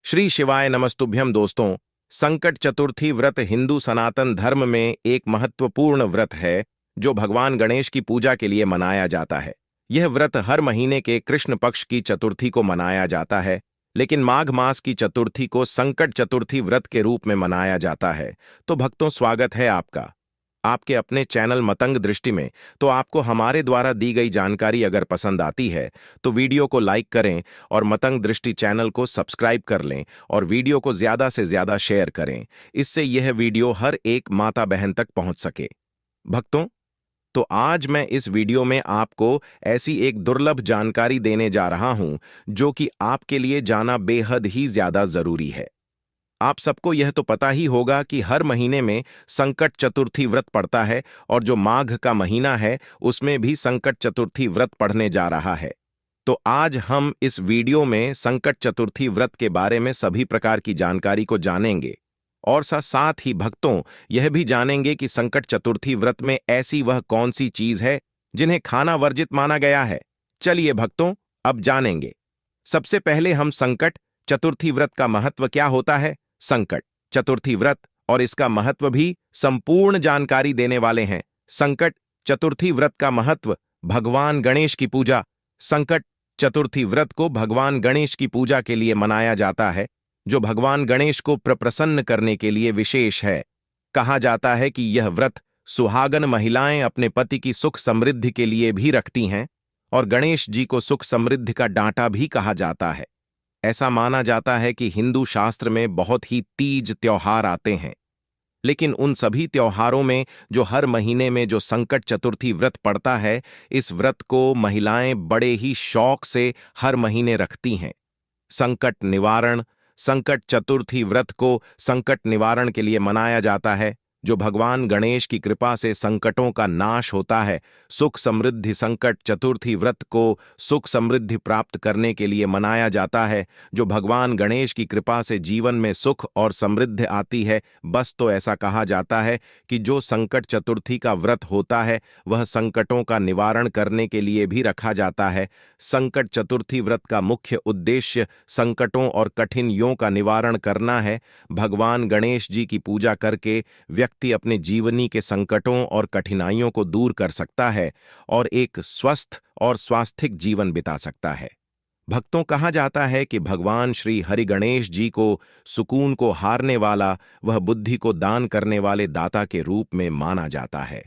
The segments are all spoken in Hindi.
श्री शिवाय नमस्तुभ्यम दोस्तों। संकट चतुर्थी व्रत हिंदू सनातन धर्म में एक महत्वपूर्ण व्रत है जो भगवान गणेश की पूजा के लिए मनाया जाता है। यह व्रत हर महीने के कृष्ण पक्ष की चतुर्थी को मनाया जाता है, लेकिन माघ मास की चतुर्थी को संकट चतुर्थी व्रत के रूप में मनाया जाता है। तो भक्तों, स्वागत है आपका आपके अपने चैनल मतंग दृष्टि में। तो आपको हमारे द्वारा दी गई जानकारी अगर पसंद आती है तो वीडियो को लाइक करें और मतंग दृष्टि चैनल को सब्सक्राइब कर लें और वीडियो को ज्यादा से ज्यादा शेयर करें। इससे यह वीडियो हर एक माता बहन तक पहुंच सके। भक्तों, तो आज मैं इस वीडियो में आपको ऐसी एक दुर्लभ जानकारी देने जा रहा हूं जो कि आपके लिए जाना बेहद ही ज्यादा जरूरी है। आप सबको यह तो पता ही होगा कि हर महीने में संकट चतुर्थी व्रत पड़ता है और जो माघ का महीना है उसमें भी संकट चतुर्थी व्रत पढ़ने जा रहा है। तो आज हम इस वीडियो में संकट चतुर्थी व्रत के बारे में सभी प्रकार की जानकारी को जानेंगे और साथ ही भक्तों यह भी जानेंगे कि संकट चतुर्थी व्रत में ऐसी वह कौन सी चीज है जिन्हें खाना वर्जित माना गया है। चलिए भक्तों, अब जानेंगे। सबसे पहले हम संकट चतुर्थी व्रत का महत्व क्या होता है, संकट चतुर्थी व्रत और इसका महत्व भी संपूर्ण जानकारी देने वाले हैं। संकट चतुर्थी व्रत का महत्व, भगवान गणेश की पूजा। संकट चतुर्थी व्रत को भगवान गणेश की पूजा के लिए मनाया जाता है, जो भगवान गणेश को प्रसन्न करने के लिए विशेष है। कहा जाता है कि यह व्रत सुहागन महिलाएं अपने पति की सुख समृद्धि के लिए भी रखती हैं और गणेश जी को सुख समृद्धि का डांटा भी कहा जाता है। ऐसा माना जाता है कि हिंदू शास्त्र में बहुत ही तीज त्योहार आते हैं, लेकिन उन सभी त्योहारों में जो हर महीने में जो संकट चतुर्थी व्रत पड़ता है, इस व्रत को महिलाएं बड़े ही शौक से हर महीने रखती हैं। संकट निवारण, संकट चतुर्थी व्रत को संकट निवारण के लिए मनाया जाता है, जो भगवान गणेश की कृपा से संकटों का नाश होता है। सुख समृद्धि, संकट चतुर्थी व्रत को सुख समृद्धि प्राप्त करने के लिए मनाया जाता है, जो भगवान गणेश की कृपा से जीवन में सुख और समृद्धि आती है। बस तो ऐसा कहा जाता है कि जो संकट चतुर्थी का व्रत होता है वह संकटों का निवारण करने के लिए भी रखा जाता है। संकट चतुर्थी व्रत का मुख्य उद्देश्य संकटों और कठिनाइयों का निवारण करना है। भगवान गणेश जी की पूजा करके व्यक्ति अपने जीवनी के संकटों और कठिनाइयों को दूर कर सकता है और एक स्वस्थ और स्वास्थ्यिक जीवन बिता सकता है। भक्तों, कहा जाता है कि भगवान श्री हरि गणेश जी को सुकून को हारने वाला, वह बुद्धि को दान करने वाले दाता के रूप में माना जाता है।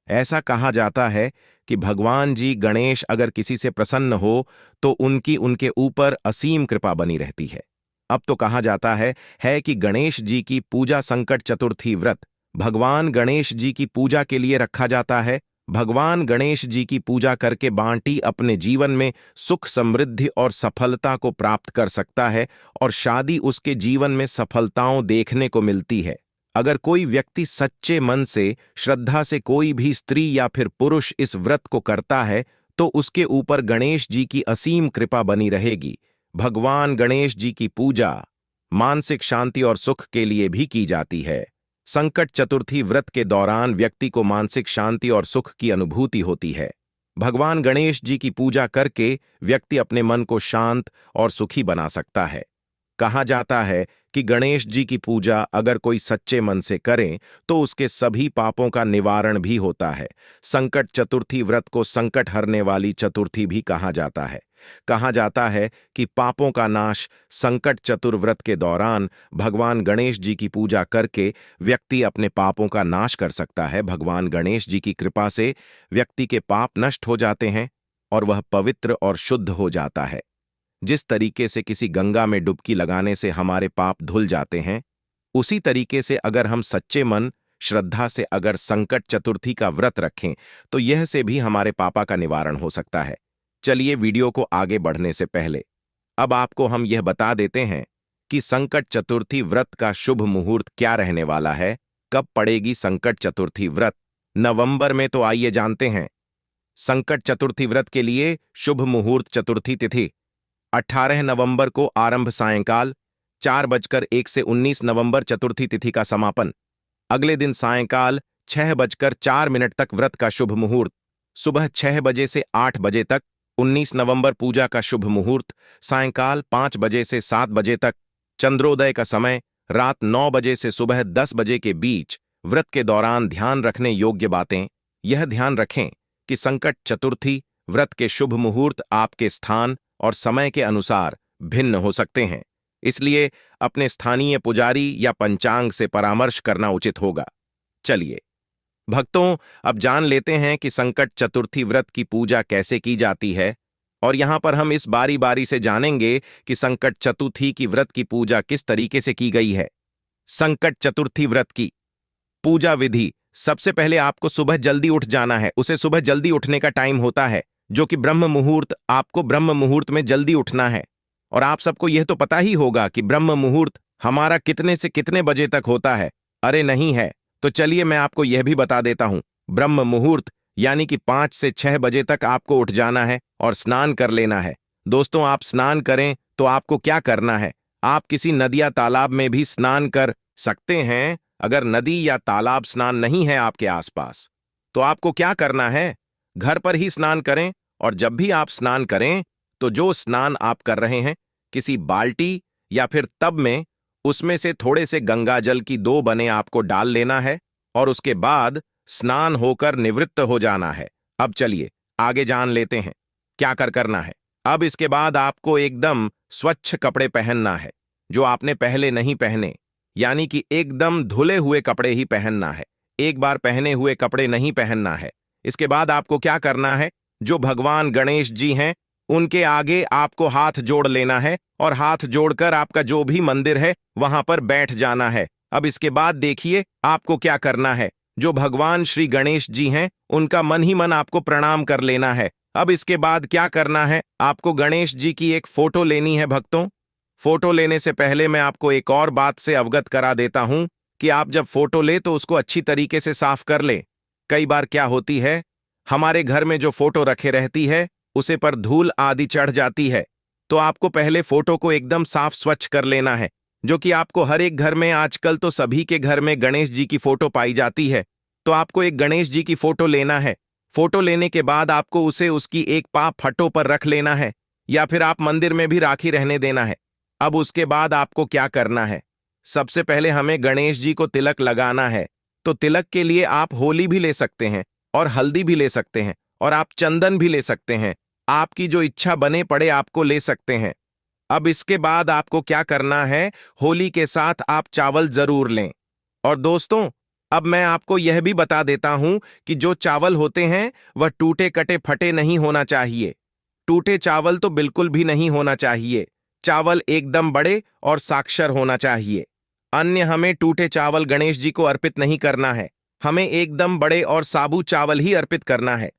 ऐसा कहा जाता है कि भगवान जी गणेश अगर किसी से प्रसन्न हो तो उनकी उनके ऊपर असीम कृपा बनी रहती है। अब तो कहा जाता है कि गणेश जी की पूजा संकट चतुर्थी व्रत भगवान गणेश जी की पूजा के लिए रखा जाता है। भगवान गणेश जी की पूजा करके बांटी अपने जीवन में सुख समृद्धि और सफलता को प्राप्त कर सकता है और शादी उसके जीवन में सफलताओं देखने को मिलती है। अगर कोई व्यक्ति सच्चे मन से, श्रद्धा से कोई भी स्त्री या फिर पुरुष इस व्रत को करता है तो उसके ऊपर गणेश जी की असीम कृपा बनी रहेगी। भगवान गणेश जी की पूजा मानसिक शांति और सुख के लिए भी की जाती है। संकट चतुर्थी व्रत के दौरान व्यक्ति को मानसिक शांति और सुख की अनुभूति होती है। भगवान गणेश जी की पूजा करके व्यक्ति अपने मन को शांत और सुखी बना सकता है। कहा जाता है कि गणेश जी की पूजा अगर कोई सच्चे मन से करे तो उसके सभी पापों का निवारण भी होता है। संकट चतुर्थी व्रत को संकट हरने वाली चतुर्थी भी कहा जाता है। कहा जाता है कि पापों का नाश संकट चतुर्व्रत के दौरान भगवान गणेश जी की पूजा करके व्यक्ति अपने पापों का नाश कर सकता है। भगवान गणेश जी की कृपा से व्यक्ति के पाप नष्ट हो जाते हैं और वह पवित्र और शुद्ध हो जाता है। जिस तरीके से किसी गंगा में डुबकी लगाने से हमारे पाप धुल जाते हैं, उसी तरीके से अगर हम सच्चे मन, श्रद्धा से अगर संकट चतुर्थी का व्रत रखें तो यह से भी हमारे पापा का निवारण हो सकता है। चलिए, वीडियो को आगे बढ़ने से पहले अब आपको हम यह बता देते हैं कि संकट चतुर्थी व्रत का शुभ मुहूर्त क्या रहने वाला है। कब पड़ेगी संकट चतुर्थी व्रत? नवंबर में। तो आइए जानते हैं। संकट चतुर्थी व्रत के लिए शुभ मुहूर्त चतुर्थी तिथि 18 नवंबर को आरंभ, सायंकाल 4:01 से 19 नवंबर चतुर्थी तिथि का समापन। अगले दिन सायंकाल 6:04 तक व्रत का शुभ मुहूर्त। सुबह 6 बजे से 8 बजे तक 19 नवंबर पूजा का शुभ मुहूर्त। सायंकाल 5 बजे से 7 बजे तक चंद्रोदय का समय रात 9 बजे से सुबह 10 बजे के बीच। व्रत के दौरान ध्यान रखने योग्य बातें। यह ध्यान रखें कि संकट चतुर्थी व्रत के शुभ मुहूर्त आपके स्थान और समय के अनुसार भिन्न हो सकते हैं, इसलिए अपने स्थानीय पुजारी या पंचांग से परामर्श करना उचित होगा। चलिए भक्तों, अब जान लेते हैं कि संकट चतुर्थी व्रत की पूजा कैसे की जाती है, और यहां पर हम इस बारी बारी से जानेंगे कि संकट चतुर्थी की व्रत की पूजा किस तरीके से की गई है। संकट चतुर्थी व्रत की पूजा विधि। सबसे पहले आपको सुबह जल्दी उठ जाना है। उसे सुबह जल्दी उठने का टाइम होता है, जो कि ब्रह्म मुहूर्त। आपको ब्रह्म मुहूर्त में जल्दी उठना है, और आप सबको यह तो पता ही होगा कि ब्रह्म मुहूर्त हमारा कितने से कितने बजे तक होता है। अरे नहीं है तो चलिए मैं आपको यह भी बता देता हूं। ब्रह्म मुहूर्त यानी कि 5 से 6 बजे तक आपको उठ जाना है और स्नान कर लेना है। दोस्तों, आप स्नान करें तो आपको क्या करना है, आप किसी नदी या तालाब में भी स्नान कर सकते हैं। अगर नदी या तालाब स्नान नहीं है आपके आसपास, तो आपको क्या करना है, घर पर ही स्नान करें। और जब भी आप स्नान करें तो जो स्नान आप कर रहे हैं, किसी बाल्टी या फिर टब में, उसमें से थोड़े से गंगा जल की 2 बने आपको डाल लेना है, और उसके बाद स्नान होकर निवृत्त हो जाना है। अब चलिए आगे जान लेते हैं क्या करना है। अब इसके बाद आपको एकदम स्वच्छ कपड़े पहनना है, जो आपने पहले नहीं पहने, यानी कि एकदम धुले हुए कपड़े ही पहनना है। एक बार पहने हुए कपड़े नहीं पहनना है। इसके बाद आपको क्या करना है, जो भगवान गणेश जी हैं उनके आगे आपको हाथ जोड़ लेना है, और हाथ जोड़कर आपका जो भी मंदिर है वहां पर बैठ जाना है। अब इसके बाद देखिए आपको क्या करना है, जो भगवान श्री गणेश जी हैं उनका मन ही मन आपको प्रणाम कर लेना है। अब इसके बाद क्या करना है, आपको गणेश जी की एक फोटो लेनी है। भक्तों, फोटो लेने से पहले मैं आपको एक और बात से अवगत करा देता हूं कि आप जब फोटो ले तो उसको अच्छी तरीके से साफ कर ले। कई बार क्या होती है, हमारे घर में जो फोटो रखे रहती है उसे पर धूल आदि चढ़ जाती है, तो आपको पहले फोटो को एकदम साफ स्वच्छ कर लेना है, जो कि आपको हर एक घर में, आजकल तो सभी के घर में गणेश जी की फोटो पाई जाती है। तो आपको एक गणेश जी की फोटो लेना है। फोटो लेने के बाद आपको उसे उसकी एक पाँव फटो पर रख लेना है, या फिर आप मंदिर में भी राखी रहने देना है। अब उसके बाद आपको क्या करना है, सबसे पहले हमें गणेश जी को तिलक लगाना है। तो तिलक के लिए आप होली भी ले सकते हैं, और हल्दी भी ले सकते हैं, और आप चंदन भी ले सकते हैं। आपकी जो इच्छा बने पड़े आपको ले सकते हैं। अब इसके बाद आपको क्या करना है, होली के साथ आप चावल जरूर लें। और दोस्तों, अब मैं आपको यह भी बता देता हूं कि जो चावल होते हैं वह टूटे कटे फटे नहीं होना चाहिए। टूटे चावल तो बिल्कुल भी नहीं होना चाहिए। चावल एकदम बड़े और साक्षर होना चाहिए। अन्य हमें टूटे चावल गणेश जी को अर्पित नहीं करना है, हमें एकदम बड़े और साबुत चावल ही अर्पित करना है।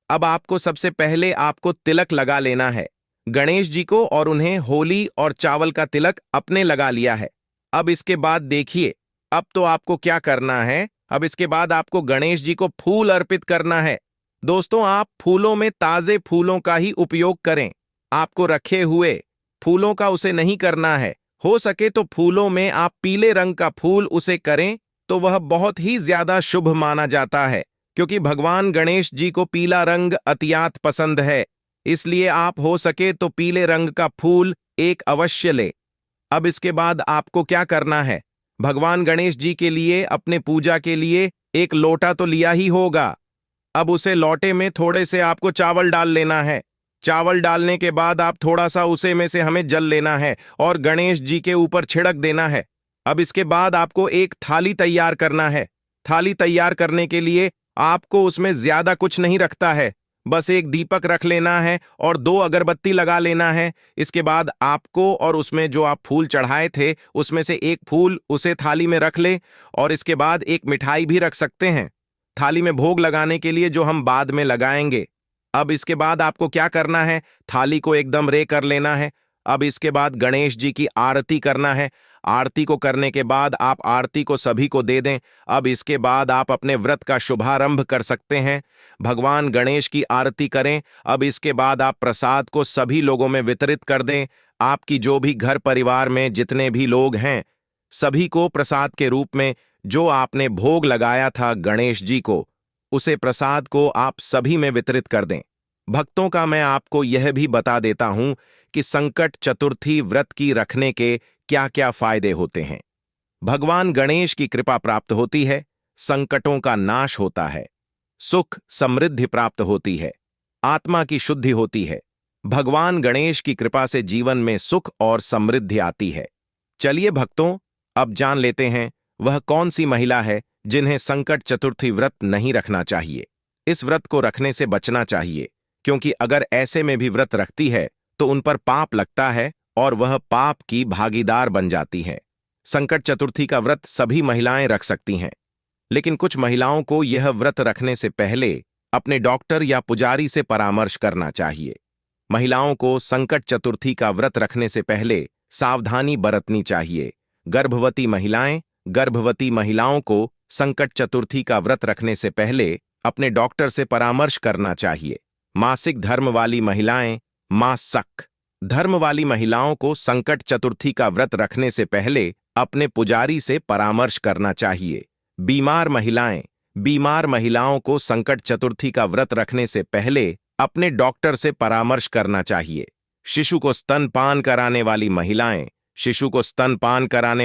अब आपको सबसे पहले आपको तिलक लगा लेना है गणेश जी को, और उन्हें होली और चावल का तिलक अपने लगा लिया है। अब इसके बाद देखिए, अब तो आपको क्या करना है, अब इसके बाद आपको गणेश जी को फूल अर्पित करना है। दोस्तों, आप फूलों में ताजे फूलों का ही उपयोग करें। आपको रखे हुए फूलों का उसे नहीं करना है। हो सके तो फूलों में आप पीले रंग का फूल उसे करें तो वह बहुत ही ज्यादा शुभ माना जाता है, क्योंकि भगवान गणेश जी को पीला रंग अतियात पसंद है। इसलिए आप हो सके तो पीले रंग का फूल एक अवश्य ले। अब इसके बाद आपको क्या करना है, भगवान गणेश जी के लिए, अपने पूजा के लिए एक लोटा तो लिया ही होगा। अब उसे लोटे में थोड़े से आपको चावल डाल लेना है। चावल डालने के बाद आप थोड़ा सा उसे में से हमें जल लेना है और गणेश जी के ऊपर छिड़क देना है। अब इसके बाद आपको एक थाली तैयार करना है। थाली तैयार करने के लिए आपको उसमें ज्यादा कुछ नहीं रखता है, बस एक दीपक रख लेना है और 2 अगरबत्ती लगा लेना है। इसके बाद आपको, और उसमें जो आप फूल चढ़ाए थे उसमें से एक फूल उसे थाली में रख ले, और इसके बाद एक मिठाई भी रख सकते हैं थाली में भोग लगाने के लिए, जो हम बाद में लगाएंगे। अब इसके बाद आपको क्या करना है, थाली को एकदम रे कर लेना है। अब इसके बाद गणेश जी की आरती करना है। आरती को करने के बाद आप आरती को सभी को दे दें। अब इसके बाद आप अपने व्रत का शुभारंभ कर सकते हैं। भगवान गणेश की आरती करें। अब इसके बाद आप प्रसाद को सभी लोगों में वितरित कर दें। आपकी जो भी घर परिवार में जितने भी लोग हैं, सभी को प्रसाद के रूप में जो आपने भोग लगाया था गणेश जी को, उसे प्रसाद को आप सभी में वितरित कर दें। भक्तों का मैं आपको यह भी बता देता हूं कि संकट चतुर्थी व्रत की रखने के क्या क्या फायदे होते हैं। भगवान गणेश की कृपा प्राप्त होती है, संकटों का नाश होता है, सुख समृद्धि प्राप्त होती है, आत्मा की शुद्धि होती है। भगवान गणेश की कृपा से जीवन में सुख और समृद्धि आती है। चलिए भक्तों, अब जान लेते हैं वह कौन सी महिला है जिन्हें संकट चतुर्थी व्रत नहीं रखना चाहिए। इस व्रत को रखने से बचना चाहिए, क्योंकि अगर ऐसे में भी व्रत रखती है तो उन पर पाप लगता है और वह पाप की भागीदार बन जाती है। संकट चतुर्थी का व्रत सभी महिलाएं रख सकती हैं, लेकिन कुछ महिलाओं को यह व्रत रखने से पहले अपने डॉक्टर या पुजारी से परामर्श करना चाहिए। महिलाओं को संकट चतुर्थी का व्रत रखने से पहले सावधानी बरतनी चाहिए। गर्भवती महिलाओं को संकट चतुर्थी का व्रत रखने से पहले अपने डॉक्टर से परामर्श करना चाहिए। मासिक धर्म वाली महिलाएं, मासिक धर्म वाली महिलाओं को संकट चतुर्थी का व्रत रखने से पहले अपने पुजारी से परामर्श करना चाहिए। बीमार महिलाओं को संकट चतुर्थी का व्रत रखने से पहले अपने डॉक्टर से परामर्श करना चाहिए। शिशु को स्तनपान कराने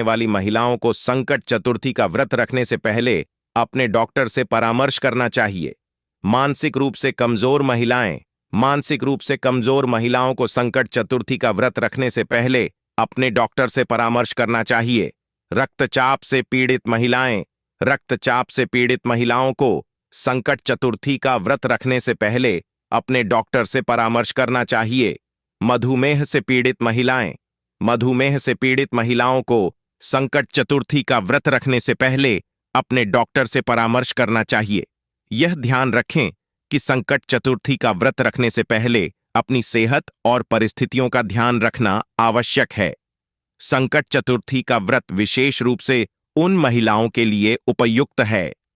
वाली महिलाओं को संकट चतुर्थी का व्रत रखने से पहले अपने डॉक्टर से परामर्श करना चाहिए। मानसिक रूप से कमजोर महिलाओं को संकट चतुर्थी का व्रत रखने से पहले अपने डॉक्टर से परामर्श करना चाहिए। रक्तचाप से पीड़ित महिलाओं को संकट चतुर्थी का व्रत रखने से पहले अपने डॉक्टर से परामर्श करना चाहिए। मधुमेह से पीड़ित महिलाओं को संकट चतुर्थी का व्रत रखने से पहले अपने डॉक्टर से परामर्श करना चाहिए। यह ध्यान रखें कि संकट चतुर्थी का व्रत रखने से पहले अपनी सेहत और परिस्थितियों का ध्यान रखना आवश्यक है। संकट चतुर्थी का व्रत विशेष रूप से उन महिलाओं के लिए उपयुक्त है